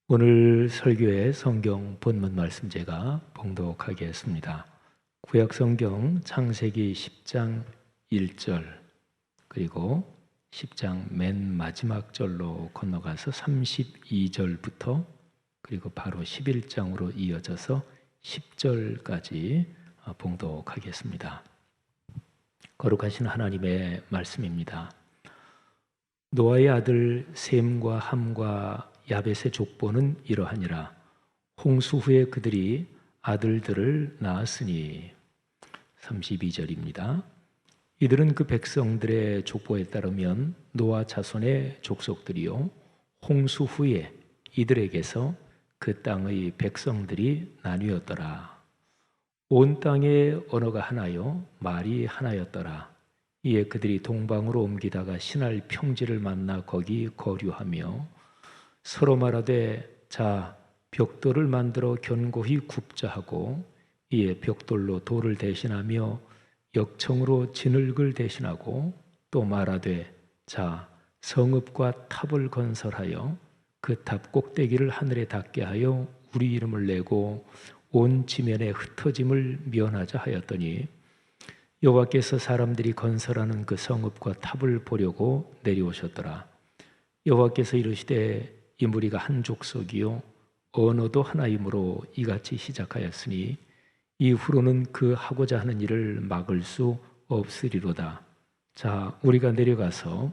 오늘 설교의 성경 본문 말씀 제가 봉독하겠습니다. 구약 성경 창세기 10장 1절 그리고 10장 맨 마지막 절로 건너가서 32절부터 그리고 바로 11장으로 이어져서 10절까지 봉독하겠습니다. 거룩하신 하나님의 말씀입니다. 노아의 아들 셈과 함과 야벳의 족보는 이러하니라. 홍수 후에 그들이 아들들을 낳았으니 32절입니다. 이들은 그 백성들의 족보에 따르면 노아 자손의 족속들이요 홍수 후에 이들에게서 그 땅의 백성들이 나뉘었더라. 온 땅의 언어가 하나요 말이 하나였더라. 이에 그들이 동방으로 옮기다가 신할 평지를 만나 거기 거류하며 서로 말하되 자 벽돌을 만들어 견고히 굽자 하고 이에 벽돌로 돌을 대신하며 역청으로 진흙을 대신하고 또 말하되 자 성읍과 탑을 건설하여 그 탑 꼭대기를 하늘에 닿게 하여 우리 이름을 내고 온 지면에 흩어짐을 면하자 하였더니 여호와께서 사람들이 건설하는 그 성읍과 탑을 보려고 내려오셨더라. 여호와께서 이르시되 이 무리가 한 족속이요 언어도 하나이므로 이같이 시작하였으니 이후로는 그 하고자 하는 일을 막을 수 없으리로다. 자 우리가 내려가서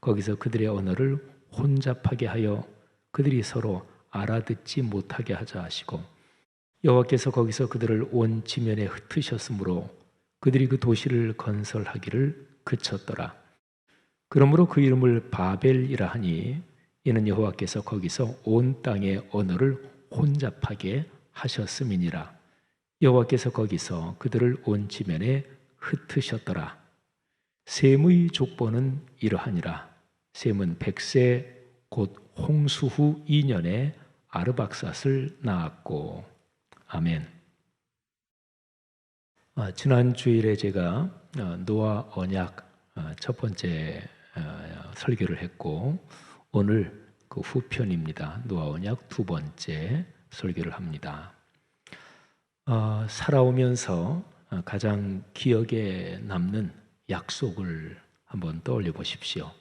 거기서 그들의 언어를 혼잡하게 하여 그들이 서로 알아듣지 못하게 하자 하시고 여호와께서 거기서 그들을 온 지면에 흩으셨으므로 그들이 그 도시를 건설하기를 그쳤더라. 그러므로 그 이름을 바벨이라 하니 이는 여호와께서 거기서 온 땅의 언어를 혼잡하게 하셨음이니라. 여호와께서 거기서 그들을 온 지면에 흩으셨더라. 셈의 족보는 이러하니라. 셈은 100세 곧 홍수 후 2년에 아르박삿을 낳았고. 아멘. 지난 주일에 제가 노아 언약 첫 번째 설교를 했고 오늘 그 후편입니다. 노아 언약 두 번째 설교를 합니다. 살아오면서 가장 기억에 남는 약속을 한번 떠올려 보십시오.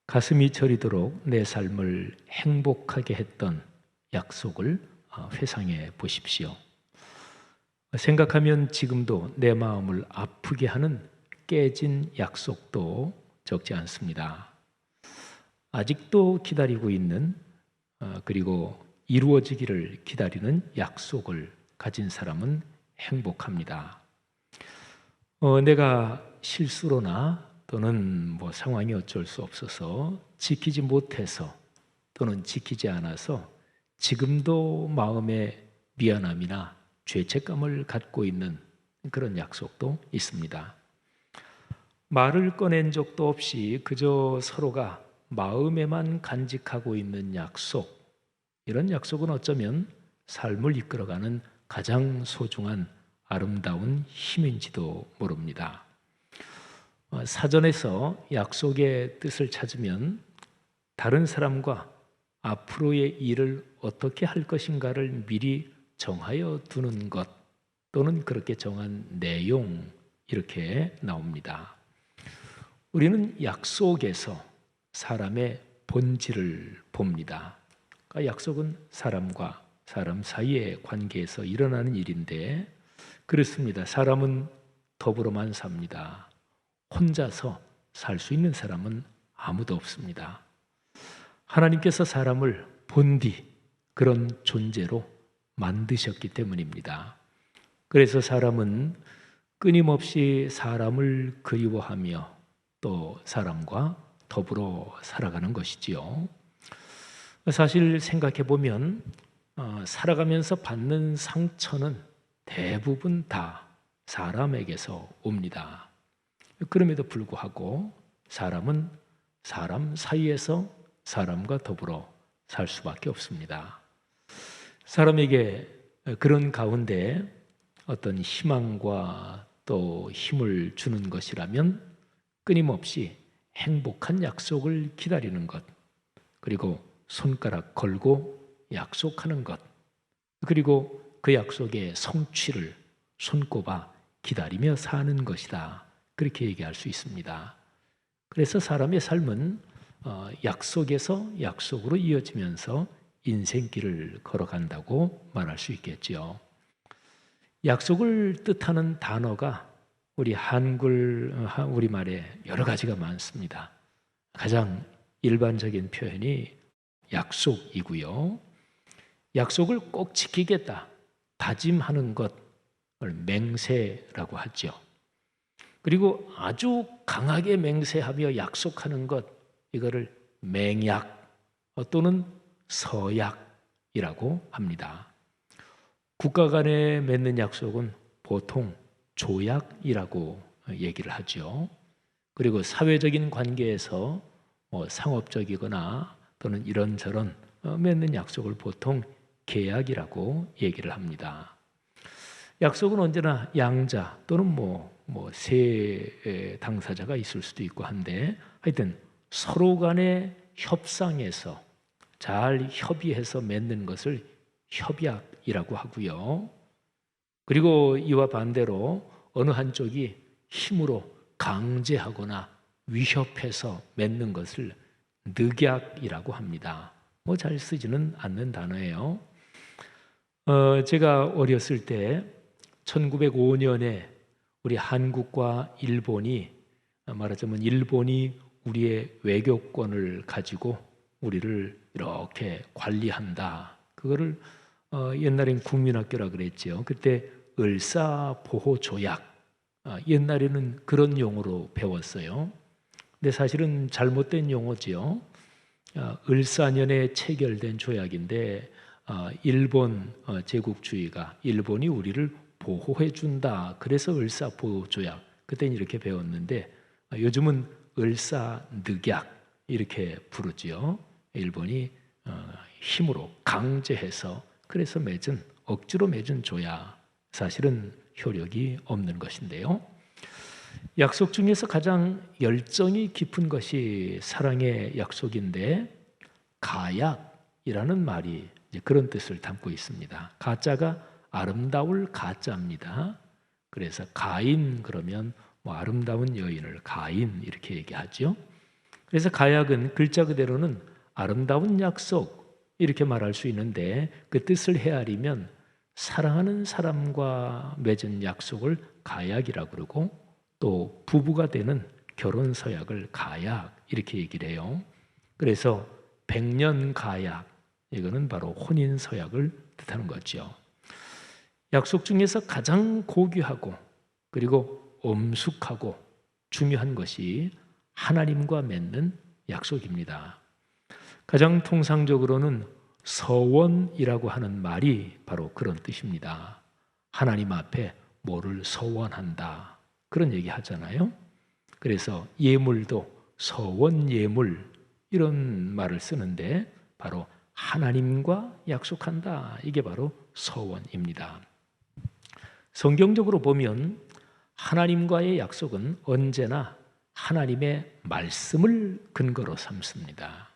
가슴이 저리도록 내 삶을 행복하게 했던 약속을 회상해 보십시오. 생각하면 지금도 내 마음을 아프게 하는 깨진 약속도 적지 않습니다. 아직도 기다리고 있는 그리고 이루어지기를 기다리는 약속을 가진 사람은 행복합니다. 내가 실수로나 또는 상황이 어쩔 수 없어서 지키지 못해서 또는 지키지 않아서 지금도 마음에 미안함이나 죄책감을 갖고 있는 그런 약속도 있습니다. 말을 꺼낸 적도 없이 그저 서로가 마음에만 간직하고 있는 약속, 이런 약속은 어쩌면 삶을 이끌어가는 가장 소중한 아름다운 힘인지도 모릅니다. 사전에서 약속의 뜻을 찾으면 다른 사람과 앞으로의 일을 어떻게 할 것인가를 미리 정하여 두는 것 또는 그렇게 정한 내용 이렇게 나옵니다. 우리는 약속에서 사람의 본질을 봅니다. 그러니까 약속은 사람과 사람 사이의 관계에서 일어나는 일인데 그렇습니다. 사람은 더불어만 삽니다. 혼자서 살 수 있는 사람은 아무도 없습니다. 하나님께서 사람을 본디 그런 존재로 만드셨기 때문입니다. 그래서 사람은 끊임없이 사람을 그리워하며 또 사람과 더불어 살아가는 것이지요. 사실 생각해 보면 살아가면서 받는 상처는 대부분 다 사람에게서 옵니다. 그럼에도 불구하고 사람은 사람 사이에서 사람과 더불어 살 수밖에 없습니다. 사람에게 그런 가운데 어떤 희망과 또 힘을 주는 것이라면 끊임없이 행복한 약속을 기다리는 것, 그리고 손가락 걸고 약속하는 것, 그리고 그 약속의 성취를 손꼽아 기다리며 사는 것이다. 그렇게 얘기할 수 있습니다. 그래서 사람의 삶은 약속에서 약속으로 이어지면서 인생길을 걸어간다고 말할 수 있겠지요. 약속을 뜻하는 단어가 우리 한글, 우리말에 여러 가지가 많습니다. 가장 일반적인 표현이 약속이고요. 약속을 꼭 지키겠다, 다짐하는 것을 맹세라고 하죠. 그리고 아주 강하게 맹세하며 약속하는 것, 이거를 맹약 또는 서약이라고 합니다. 국가 간에 맺는 약속은 보통 조약이라고 얘기를 하죠. 그리고 사회적인 관계에서 상업적이거나 또는 이런저런 맺는 약속을 보통 계약이라고 얘기를 합니다. 약속은 언제나 양자 또는 세 당사자가 있을 수도 있고 한데, 하여튼 서로 간의 협상에서 잘 협의해서 맺는 것을 협약이라고 하고요. 그리고 이와 반대로 어느 한쪽이 힘으로 강제하거나 위협해서 맺는 것을 늑약이라고 합니다. 잘 쓰지는 않는 단어예요. 제가 어렸을 때 1905년에 우리 한국과 일본이, 말하자면 일본이 우리의 외교권을 가지고 우리를 이렇게 관리한다. 그거를 옛날엔 국민학교라 그랬죠. 그때 을사보호조약, 옛날에는 그런 용어로 배웠어요. 근데 사실은 잘못된 용어지요. 을사년에 체결된 조약인데 일본 제국주의가 일본이 우리를 보호해 준다. 그래서 을사보호조약. 그때는 이렇게 배웠는데 요즘은 을사늑약 이렇게 부르지요. 일본이 힘으로 강제해서 그래서 억지로 맺은 조약, 사실은 효력이 없는 것인데요. 약속 중에서 가장 열정이 깊은 것이 사랑의 약속인데, 가약이라는 말이 그런 뜻을 담고 있습니다. 가자가 아름다울 가자입니다. 그래서 가인, 그러면 아름다운 여인을 가인 이렇게 얘기하죠. 그래서 가약은 글자 그대로는 아름다운 약속 이렇게 말할 수 있는데, 그 뜻을 헤아리면 사랑하는 사람과 맺은 약속을 가약이라고 그러고, 또 부부가 되는 결혼 서약을 가약 이렇게 얘기를 해요. 그래서 백년 가약, 이거는 바로 혼인 서약을 뜻하는 거죠. 약속 중에서 가장 고귀하고 그리고 엄숙하고 중요한 것이 하나님과 맺는 약속입니다. 가장 통상적으로는 서원이라고 하는 말이 바로 그런 뜻입니다. 하나님 앞에 뭐를 서원한다, 그런 얘기 하잖아요. 그래서 예물도 서원 예물 이런 말을 쓰는데 바로 하나님과 약속한다, 이게 바로 서원입니다. 성경적으로 보면 하나님과의 약속은 언제나 하나님의 말씀을 근거로 삼습니다.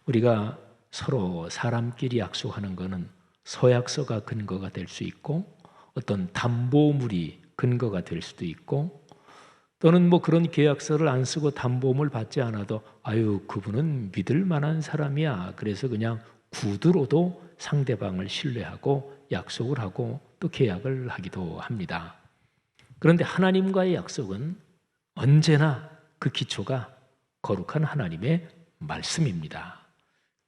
우리가 서로 사람끼리 약속하는 것은 서약서가 근거가 될 수 있고, 어떤 담보물이 근거가 될 수도 있고, 또는 그런 계약서를 안 쓰고 담보물 받지 않아도 그분은 믿을 만한 사람이야, 그래서 그냥 구두로도 상대방을 신뢰하고 약속을 하고 또 계약을 하기도 합니다. 그런데 하나님과의 약속은 언제나 그 기초가 거룩한 하나님의 말씀입니다.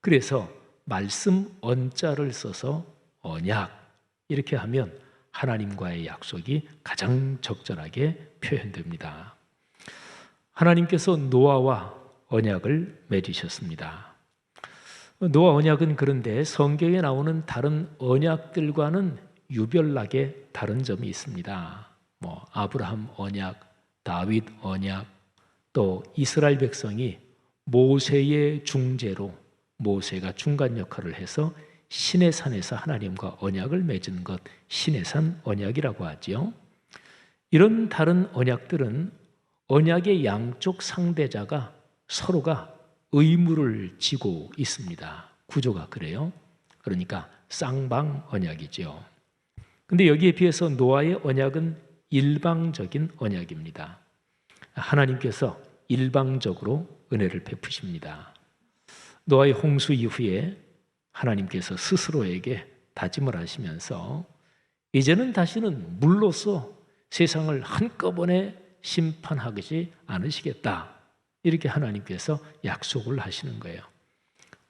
그래서 말씀 언자를 써서 언약 이렇게 하면 하나님과의 약속이 가장 적절하게 표현됩니다. 하나님께서 노아와 언약을 맺으셨습니다. 노아 언약은 그런데 성경에 나오는 다른 언약들과는 유별나게 다른 점이 있습니다. 아브라함 언약, 다윗 언약, 또 이스라엘 백성이 모세의 중재로 모세가 중간 역할을 해서 시내산에서 하나님과 언약을 맺은 것, 시내산 언약이라고 하지요. 이런 다른 언약들은 언약의 양쪽 상대자가 서로가 의무를 지고 있습니다. 구조가 그래요. 그러니까 쌍방 언약이죠. 근데 여기에 비해서 노아의 언약은 일방적인 언약입니다. 하나님께서 일방적으로 은혜를 베푸십니다. 노아의 홍수 이후에 하나님께서 스스로에게 다짐을 하시면서 이제는 다시는 물로써 세상을 한꺼번에 심판하지 않으시겠다, 이렇게 하나님께서 약속을 하시는 거예요.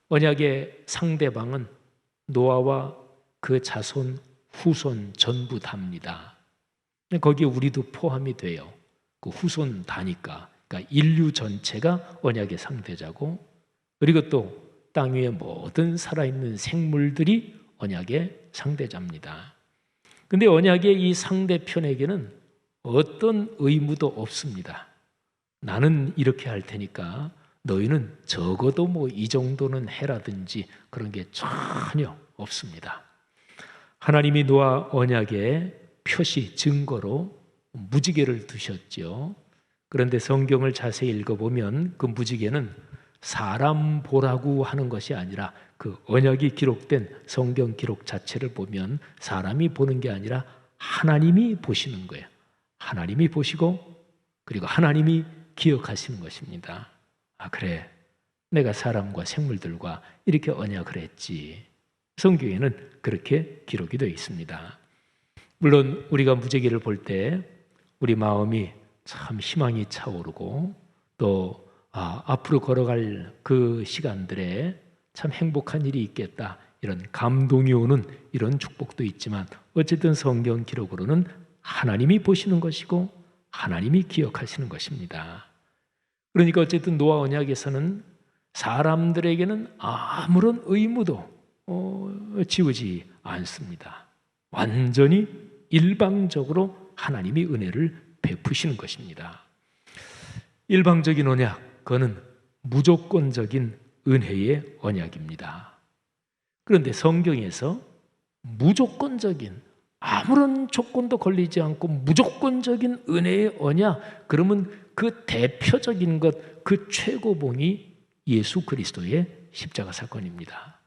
언약의 상대방은 노아와 그 자손, 후손 전부 다입니다. 거기에 우리도 포함이 돼요. 그 후손 다니까, 그러니까 인류 전체가 언약의 상대자고, 그리고 또 땅 위의 모든 살아있는 생물들이 언약의 상대자입니다. 근데 언약의 이 상대편에게는 어떤 의무도 없습니다. 나는 이렇게 할 테니까 너희는 적어도 뭐 이 정도는 해라든지 그런 게 전혀 없습니다. 하나님이 노아 언약의 표시, 증거로 무지개를 두셨죠. 그런데 성경을 자세히 읽어보면 그 무지개는 사람 보라고 하는 것이 아니라, 그 언약이 기록된 성경 기록 자체를 보면 사람이 보는 게 아니라 하나님이 보시는 거예요. 하나님이 보시고 그리고 하나님이 기억하시는 것입니다. 아, 그래, 내가 사람과 생물들과 이렇게 언약을 했지. 성경에는 그렇게 기록이 되어 있습니다. 물론 우리가 무지개를 볼 때 우리 마음이 참 희망이 차오르고, 또 앞으로 걸어갈 그 시간들에 참 행복한 일이 있겠다, 이런 감동이 오는 이런 축복도 있지만, 어쨌든 성경 기록으로는 하나님이 보시는 것이고 하나님이 기억하시는 것입니다. 그러니까 어쨌든 노아 언약에서는 사람들에게는 아무런 의무도 지우지 않습니다. 완전히 일방적으로 하나님이 은혜를 베푸시는 것입니다. 일방적인 언약, 그거는 무조건적인 은혜의 언약입니다. 그런데 성경에서 무조건적인, 아무런 조건도 걸리지 않고 무조건적인 은혜의 언약, 그러면 그 대표적인 것, 그 최고봉이 예수 그리스도의 십자가 사건입니다.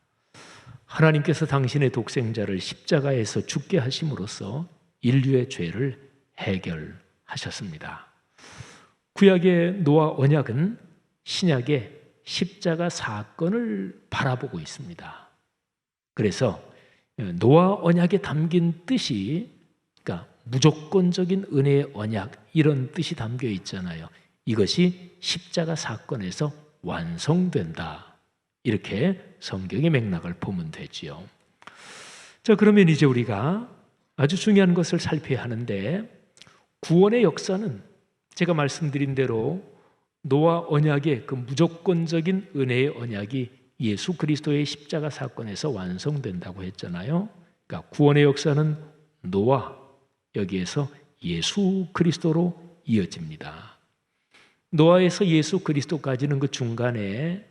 하나님께서 당신의 독생자를 십자가에서 죽게 하심으로써 인류의 죄를 해결하셨습니다. 구약의 노아 언약은 신약의 십자가 사건을 바라보고 있습니다. 그래서 노아 언약에 담긴 뜻이, 그러니까 무조건적인 은혜의 언약, 이런 뜻이 담겨 있잖아요. 이것이 십자가 사건에서 완성된다, 이렇게 성경의 맥락을 보면 되지요. 자, 그러면 이제 우리가 아주 중요한 것을 살펴야 하는데, 구원의 역사는 제가 말씀드린 대로 노아 언약의 그 무조건적인 은혜의 언약이 예수 그리스도의 십자가 사건에서 완성된다고 했잖아요. 그러니까 구원의 역사는 노아, 여기에서 예수 그리스도로 이어집니다. 노아에서 예수 그리스도까지는 그 중간에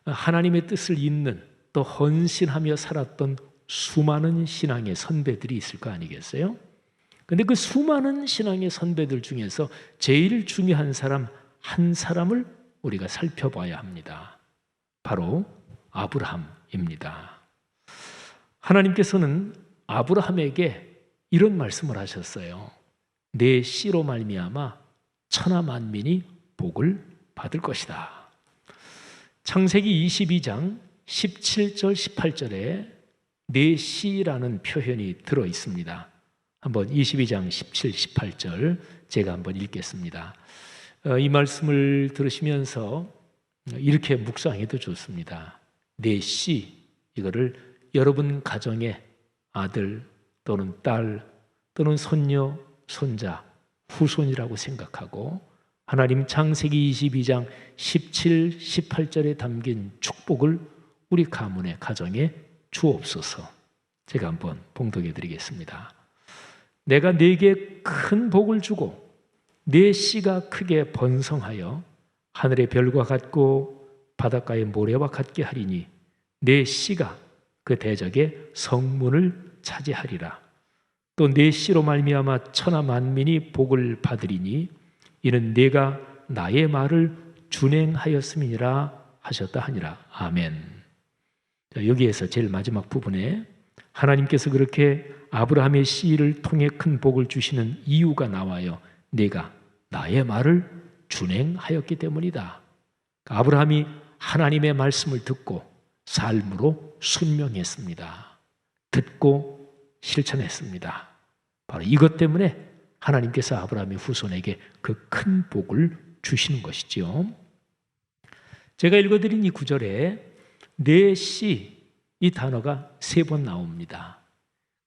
하나님의 뜻을 잇는, 또 헌신하며 살았던 수많은 신앙의 선배들이 있을 거 아니겠어요? 근데 그 수많은 신앙의 선배들 중에서 제일 중요한 사람 한 사람을 우리가 살펴봐야 합니다. 바로 아브라함입니다. 하나님께서는 아브라함에게 이런 말씀을 하셨어요. 내 씨로 말미암아 천하 만민이 복을 받을 것이다. 창세기 22장 17절 18절에 내 씨라는 표현이 들어 있습니다. 한번 22장 17, 18절 제가 한번 읽겠습니다. 이 말씀을 들으시면서 이렇게 묵상해도 좋습니다. 내 씨, 이거를 여러분 가정의 아들 또는 딸 또는 손녀, 손자, 후손이라고 생각하고, 하나님 창세기 22장 17, 18절에 담긴 축복을 우리 가문의 가정에 주옵소서. 제가 한번 봉독해 드리겠습니다. 내가 네게 큰 복을 주고 네 씨가 크게 번성하여 하늘의 별과 같고 바닷가의 모래와 같게 하리니 네 씨가 그 대적의 성문을 차지하리라. 또 네 씨로 말미암아 천하 만민이 복을 받으리니 이는 네가 나의 말을 준행하였음이니라 하셨다 하니라. 아멘. 자, 여기에서 제일 마지막 부분에 하나님께서 그렇게 아브라함의 씨를 통해 큰 복을 주시는 이유가 나와요. 내가 나의 말을 준행하였기 때문이다. 아브라함이 하나님의 말씀을 듣고 삶으로 순명했습니다. 듣고 실천했습니다. 바로 이것 때문에 하나님께서 아브라함의 후손에게 그 큰 복을 주시는 것이죠. 제가 읽어드린 이 구절에 내 씨, 이 단어가 3번 나옵니다.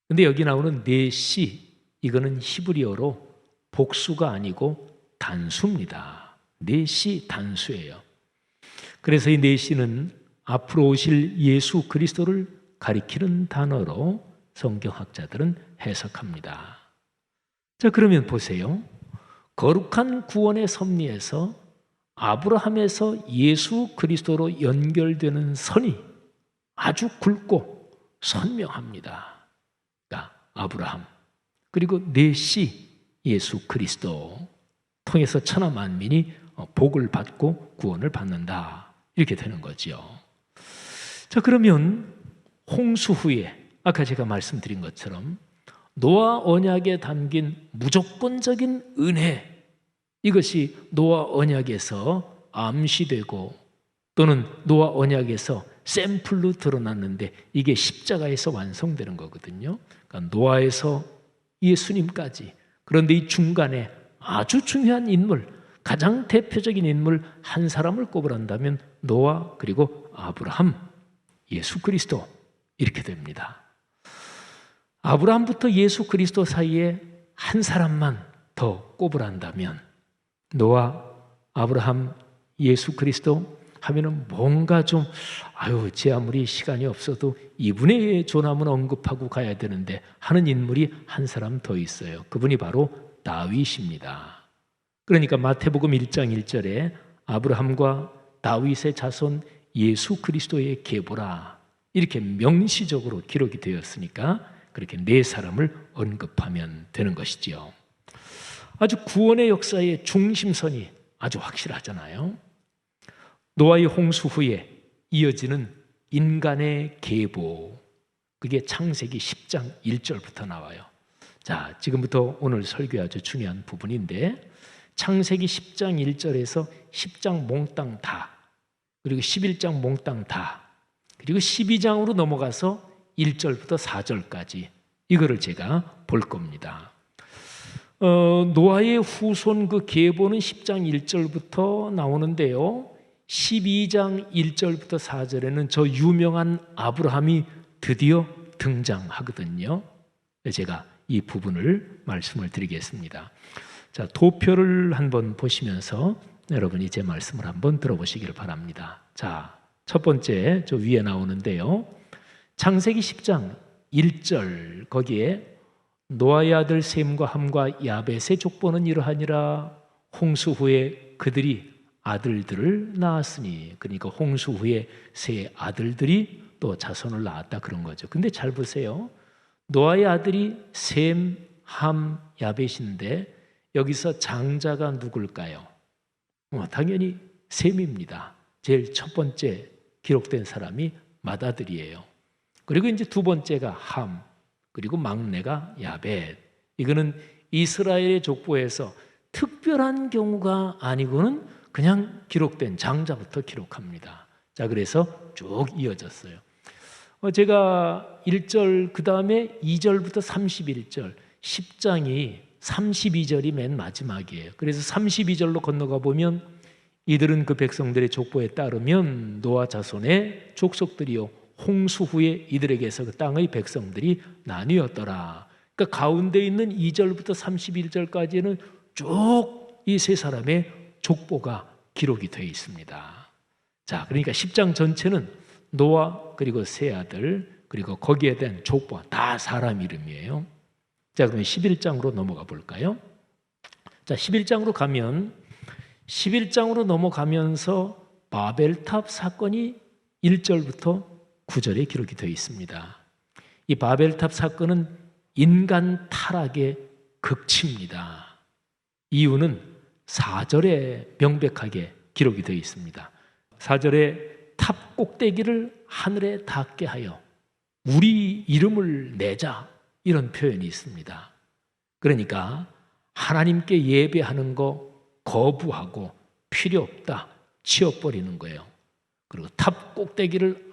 근데 여기 나오는 내 씨, 이거는 히브리어로 복수가 아니고 단수입니다. 내 씨 단수예요. 그래서 이 내 씨는 앞으로 오실 예수 그리스도를 가리키는 단어로 성경학자들은 해석합니다. 자, 그러면 보세요. 거룩한 구원의 섭리에서 아브라함에서 예수 그리스도로 연결되는 선이 아주 굵고 선명합니다. 그러니까 아브라함 그리고 내 씨 예수 그리스도 통해서 천하 만민이 복을 받고 구원을 받는다. 이렇게 되는 거죠. 자, 그러면 홍수 후에 아까 제가 말씀드린 것처럼 노아 언약에 담긴 무조건적인 은혜, 이것이 노아 언약에서 암시되고 또는 노아 언약에서 샘플로 드러났는데 이게 십자가에서 완성되는 거거든요. 그러니까 노아에서 예수님까지. 그런데 이 중간에 아주 중요한 인물, 가장 대표적인 인물 한 사람을 꼽으란다면 노아 그리고 아브라함, 예수 그리스도 이렇게 됩니다. 아브라함부터 예수 그리스도 사이에 한 사람만 더 꼽으란다면 노아, 아브라함, 예수 그리스도 하면은 뭔가 좀 제 아무리 시간이 없어도 이분의 존함은 언급하고 가야 되는데 하는 인물이 한 사람 더 있어요. 그분이 바로 다윗입니다. 그러니까 마태복음 1장 1절에 아브라함과 다윗의 자손 예수 그리스도의 계보라 이렇게 명시적으로 기록이 되었으니까 그렇게 4사람을 언급하면 되는 것이지요. 아주 구원의 역사의 중심선이 아주 확실하잖아요. 노아의 홍수 후에 이어지는 인간의 계보, 그게 창세기 10장 1절부터 나와요. 자, 지금부터 오늘 설교의 아주 중요한 부분인데 창세기 10장 1절에서 10장 몽땅 다, 그리고 11장 몽땅 다, 그리고 12장으로 넘어가서 1절부터 4절까지 이거를 제가 볼 겁니다. 노아의 후손 그 계보는 10장 1절부터 나오는데요. 12장 1절부터 4절에는 저 유명한 아브라함이 드디어 등장하거든요. 제가 이 부분을 말씀을 드리겠습니다. 자, 도표를 한번 보시면서 여러분이 제 말씀을 한번 들어보시기를 바랍니다. 자, 첫 번째 저 위에 나오는데요. 창세기 10장 1절 거기에 노아의 아들 셈과 함과 야벳의 족보는 이러하니라. 홍수 후에 그들이 아들들을 낳았으니, 그러니까 홍수 후에 세 아들들이 또 자손을 낳았다 그런 거죠. 근데 잘 보세요. 노아의 아들이 셈, 함, 야벳인데 여기서 장자가 누굴까요? 당연히 셈입니다. 제일 첫 번째 기록된 사람이 맏아들이에요. 그리고 이제 두 번째가 함, 그리고 막내가 야벳. 이거는 이스라엘의 족보에서 특별한 경우가 아니고는 그냥 기록된 장자부터 기록합니다. 자, 그래서 쭉 이어졌어요. 제가 1절 그 다음에 2절부터 31절 10장이 32절이 맨 마지막이에요. 그래서 32절로 건너가 보면 이들은 그 백성들의 족보에 따르면 노아 자손의 족속들이요 홍수 후에 이들에게서 그 땅의 백성들이 나뉘었더라. 그러니까 가운데 있는 2절부터 31절까지는 쭉 이 세 사람의 족보가 기록이 되어 있습니다. 자, 그러니까 10장 전체는 노아 그리고 세 아들 그리고 거기에 대한 족보 다 사람 이름이에요. 자, 그러면 11장으로 넘어가 볼까요? 자, 11장으로 넘어가면서 바벨탑 사건이 1절부터 9절에 기록이 되어 있습니다. 이 바벨탑 사건은 인간 타락의 극치입니다. 이유는 4절에 명백하게 기록이 되어 있습니다. 4절에 탑 꼭대기를 하늘에 닿게 하여 우리 이름을 내자, 이런 표현이 있습니다. 그러니까 하나님께 예배하는 거 거부하고 필요 없다, 치워버리는 거예요. 그리고 탑 꼭대기를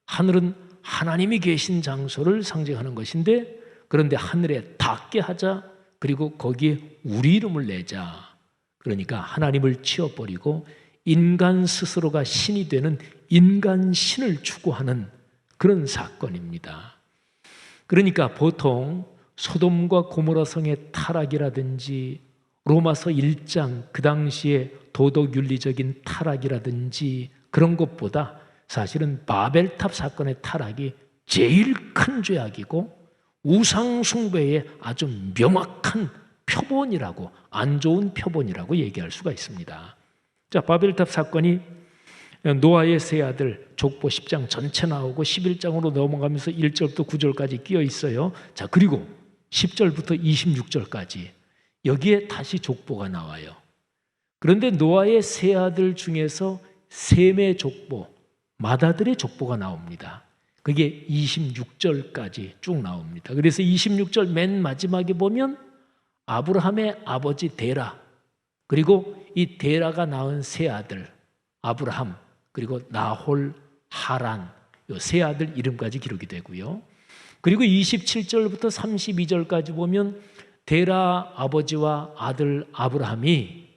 하늘은 하나님이 계신 장소를 상징하는 것인데, 그런데 하늘에 닿게 하자, 그리고 거기에 우리 이름을 내자. 그러니까 하나님을 치워버리고 인간 스스로가 신이 되는 인간 신을 추구하는 그런 사건입니다. 그러니까 보통 소돔과 고모라 성의 타락이라든지 로마서 1장 그 당시에 도덕윤리적인 타락이라든지 그런 것보다 사실은 바벨탑 사건의 타락이 제일 큰 죄악이고 우상숭배의 아주 명확한 표본이라고, 안 좋은 표본이라고 얘기할 수가 있습니다. 자, 바벨탑 사건이 노아의 세 아들 족보 10장 전체 나오고 11장으로 넘어가면서 1절부터 9절까지 끼어 있어요. 자, 그리고 10절부터 26절까지 여기에 다시 족보가 나와요. 그런데 노아의 세 아들 중에서 셈의 족보, 맏아들의 족보가 나옵니다. 그게 26절까지 쭉 나옵니다. 그래서 26절 맨 마지막에 보면 아브라함의 아버지 데라, 그리고 이 데라가 낳은 세 아들 아브라함, 그리고 나홀, 하란, 이 세 아들 이름까지 기록이 되고요. 그리고 27절부터 32절까지 보면 데라 아버지와 아들 아브라함이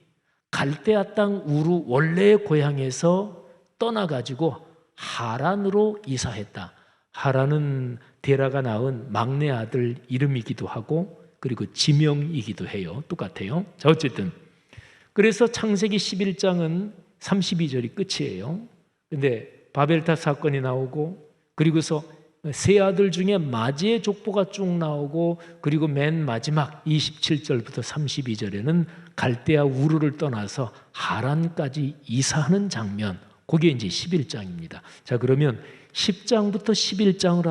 갈대아 땅 우루 원래의 고향에서 떠나가지고 하란으로 이사했다. 하란은 데라가 낳은 막내 아들 이름이기도 하고 그리고 지명이기도 해요. 똑같아요. 자, 어쨌든 그래서 창세기 11장은 32절이 끝이에요. 근데 바벨탑 사건이 나오고 그리고서 세 아들 중에 마지의 족보가 쭉 나오고 그리고 맨 마지막 27절부터 32절에는 갈대아 우르를 떠나서 하란까지 이사하는 장면, 그게 이제 11장입니다. 자, 그러면 10장부터 11장을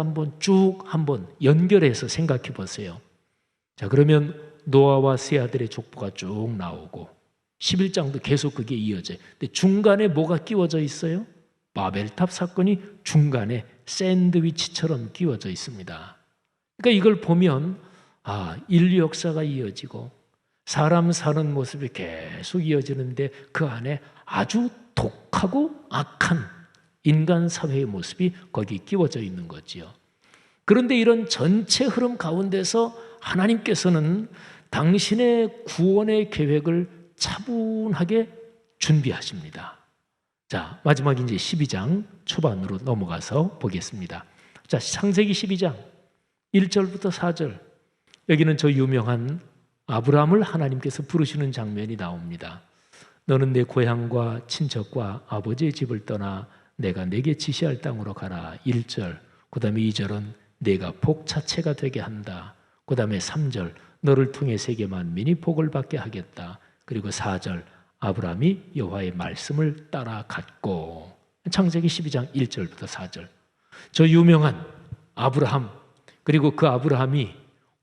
한번 연결해서 생각해 보세요. 자, 그러면 노아와 세 아들의 족보가 쭉 나오고 11장도 계속 그게 이어져요. 근데 중간에 뭐가 끼워져 있어요? 바벨탑 사건이 중간에 샌드위치처럼 끼워져 있습니다. 그러니까 이걸 보면 인류 역사가 이어지고 사람 사는 모습이 계속 이어지는데 그 안에 아주 독하고 악한 인간 사회의 모습이 거기 끼워져 있는 거지요. 그런데 이런 전체 흐름 가운데서 하나님께서는 당신의 구원의 계획을 차분하게 준비하십니다. 자, 마지막 이제 12장 초반으로 넘어가서 보겠습니다. 자, 창세기 12장 1절부터 4절. 여기는 저 유명한 아브라함을 하나님께서 부르시는 장면이 나옵니다. 너는 내 고향과 친척과 아버지의 집을 떠나 내가 내게 지시할 땅으로 가라. 1절. 그 다음에 2절은 내가 복 자체가 되게 한다. 그 다음에 3절. 너를 통해 세계 만민이 복을 받게 하겠다. 그리고 4절. 아브라함이 여호와의 말씀을 따라갔고. 창세기 12장 1절부터 4절. 저 유명한 아브라함, 그리고 그 아브라함이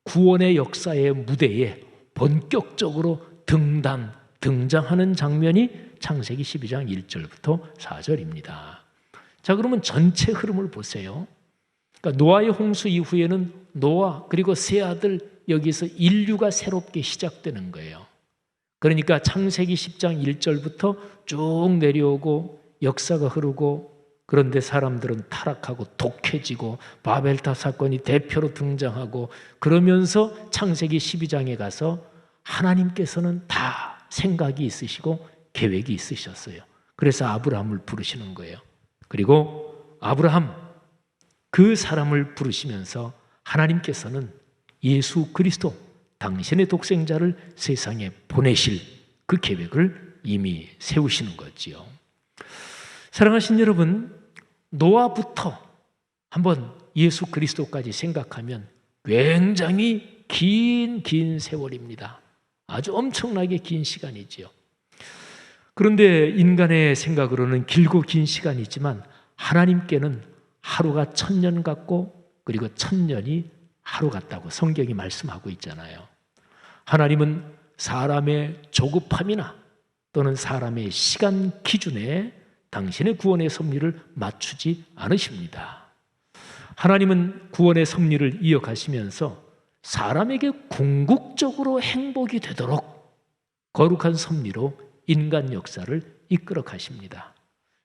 구원의 역사의 무대에 본격적으로 등장하는 장면이 창세기 12장 1절부터 4절입니다. 자, 그러면 전체 흐름을 보세요. 그러니까 노아의 홍수 이후에는 노아 그리고 세 아들, 여기서 인류가 새롭게 시작되는 거예요. 그러니까 창세기 10장 1절부터 쭉 내려오고 역사가 흐르고, 그런데 사람들은 타락하고 독해지고 바벨탑 사건이 대표로 등장하고, 그러면서 창세기 12장에 가서 하나님께서는 다 생각이 있으시고 계획이 있으셨어요. 그래서 아브라함을 부르시는 거예요. 그리고 아브라함, 그 사람을 부르시면서 하나님께서는 예수 그리스도, 당신의 독생자를 세상에 보내실 그 계획을 이미 세우시는 거지요. 사랑하신 여러분, 노아부터 한번 예수 그리스도까지 생각하면 굉장히 긴 세월입니다. 아주 엄청나게 긴 시간이지요. 그런데 인간의 생각으로는 길고 긴 시간이지만 하나님께는 하루가 1000년 같고 그리고 1000년이 하루 같다고 성경이 말씀하고 있잖아요. 하나님은 사람의 조급함이나 또는 사람의 시간 기준에 당신의 구원의 섭리를 맞추지 않으십니다. 하나님은 구원의 섭리를 이어가시면서 사람에게 궁극적으로 행복이 되도록 거룩한 섭리로 인간 역사를 이끌어 가십니다.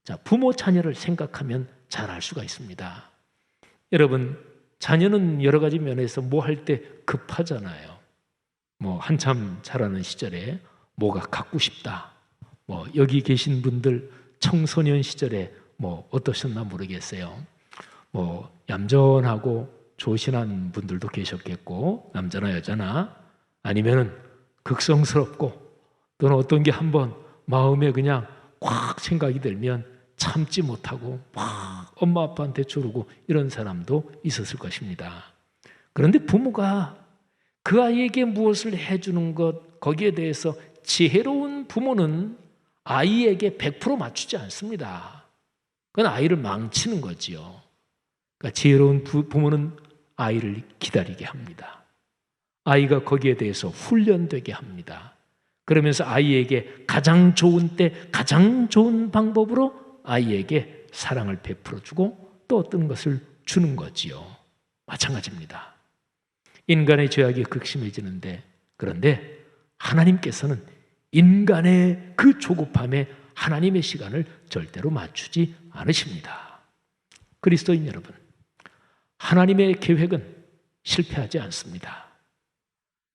자, 부모 자녀를 생각하면 잘 알 수가 있습니다. 여러분, 자녀는 여러 가지 면에서 뭐 할 때 급하잖아요. 뭐 한참 자라는 시절에 뭐가 갖고 싶다. 뭐 여기 계신 분들 청소년 시절에 뭐 어떠셨나 모르겠어요. 뭐 얌전하고 조신한 분들도 계셨겠고, 남자나 여자나, 아니면은 극성스럽고, 또는 어떤 게 한번 마음에 그냥 꽉 생각이 들면 참지 못하고 막 엄마 아빠한테 조르고 이런 사람도 있었을 것입니다. 그런데 부모가 그 아이에게 무엇을 해주는 것, 거기에 대해서 지혜로운 부모는 아이에게 100% 맞추지 않습니다. 그건 아이를 망치는 거지요. 그러니까 지혜로운 부모는 아이를 기다리게 합니다. 아이가 거기에 대해서 훈련되게 합니다. 그러면서 아이에게 가장 좋은 때 가장 좋은 방법으로 아이에게 사랑을 베풀어주고 또 어떤 것을 주는 거지요. 마찬가지입니다. 인간의 죄악이 극심해지는데, 그런데 하나님께서는 인간의 그 조급함에 하나님의 시간을 절대로 맞추지 않으십니다. 그리스도인 여러분, 하나님의 계획은 실패하지 않습니다.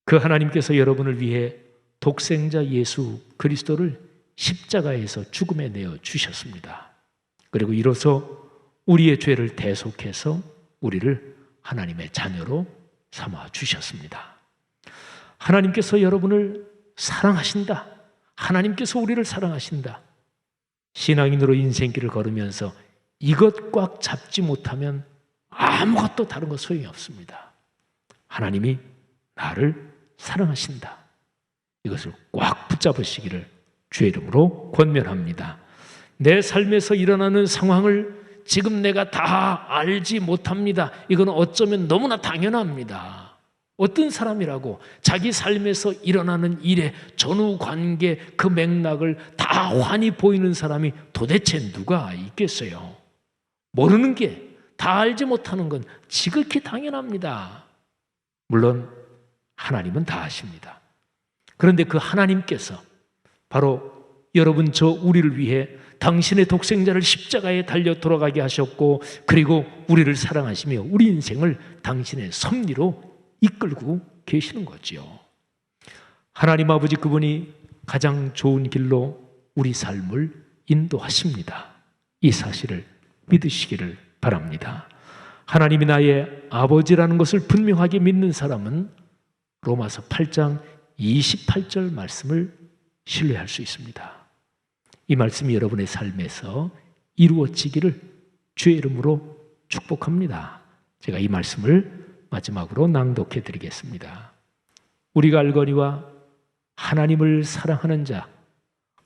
그 하나님께서 여러분을 위해 독생자 예수 그리스도를 십자가에서 죽음에 내어 주셨습니다. 그리고 이로써 우리의 죄를 대속해서 우리를 하나님의 자녀로 삼아 주셨습니다. 하나님께서 여러분을 사랑하신다. 하나님께서 우리를 사랑하신다. 신앙인으로 인생길을 걸으면서 이것 꽉 잡지 못하면 아무것도 다른 거 소용이 없습니다. 하나님이 나를 사랑하신다. 이것을 꽉 붙잡으시기를 주의 이름으로 권면합니다. 내 삶에서 일어나는 상황을 지금 내가 다 알지 못합니다. 이건 어쩌면 너무나 당연합니다. 어떤 사람이라고 자기 삶에서 일어나는 일의 전후 관계, 그 맥락을 다 환히 보이는 사람이 도대체 누가 있겠어요? 모르는 게, 다 알지 못하는 건 지극히 당연합니다. 물론 하나님은 다 아십니다. 그런데 그 하나님께서 바로 여러분 저 우리를 위해 당신의 독생자를 십자가에 달려 돌아가게 하셨고, 그리고 우리를 사랑하시며 우리 인생을 당신의 섭리로 이끌고 계시는 거지요. 하나님 아버지 그분이 가장 좋은 길로 우리 삶을 인도하십니다. 이 사실을 믿으시기를 바랍니다. 하나님이 나의 아버지라는 것을 분명하게 믿는 사람은 로마서 8장 28절 말씀을 신뢰할 수 있습니다. 이 말씀이 여러분의 삶에서 이루어지기를 주의 이름으로 축복합니다. 제가 이 말씀을 마지막으로 낭독해 드리겠습니다. 우리가 알거니와 하나님을 사랑하는 자,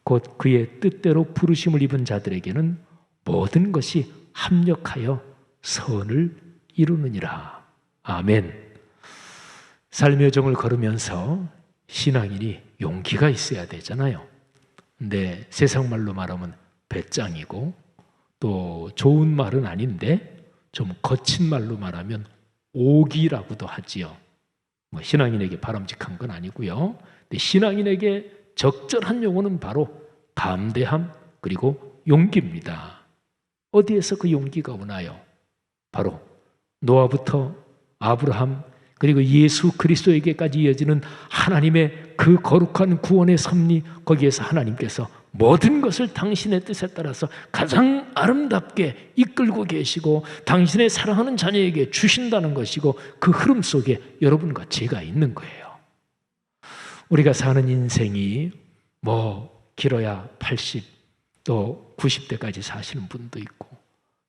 곧 그의 뜻대로 부르심을 입은 자들에게는 모든 것이 합력하여 선을 이루느니라. 아멘. 삶의 여정을 걸으면서 신앙인이 용기가 있어야 되잖아요. 근데 세상 말로 말하면 배짱이고, 또 좋은 말은 아닌데 좀 거친 말로 말하면 오기라고도 하지요. 뭐 신앙인에게 바람직한 건 아니고요. 근데 신앙인에게 적절한 용어는 바로 담대함 그리고 용기입니다. 어디에서 그 용기가 오나요? 바로 노아부터 아브라함 그리고 예수 그리스도에게까지 이어지는 하나님의 그 거룩한 구원의 섭리, 거기에서 하나님께서 모든 것을 당신의 뜻에 따라서 가장 아름답게 이끌고 계시고 당신의 사랑하는 자녀에게 주신다는 것이고, 그 흐름 속에 여러분과 제가 있는 거예요. 우리가 사는 인생이 뭐 길어야 80, 또 90대까지 사시는 분도 있고,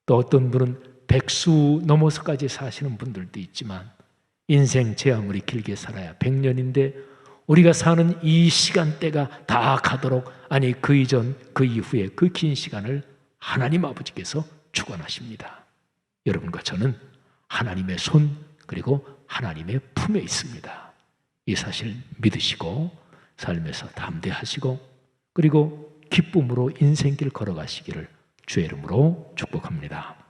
또 어떤 분은 100수 넘어서까지 사시는 분들도 있지만, 인생 제 아무리 길게 살아야 100년인데 우리가 사는 이 시간대가 다 가도록, 아니 그 이전 그 이후에 그 긴 시간을 하나님 아버지께서 주관하십니다. 여러분과 저는 하나님의 손 그리고 하나님의 품에 있습니다. 이 사실 믿으시고 삶에서 담대하시고 그리고 기쁨으로 인생길 걸어가시기를 주의 이름으로 축복합니다.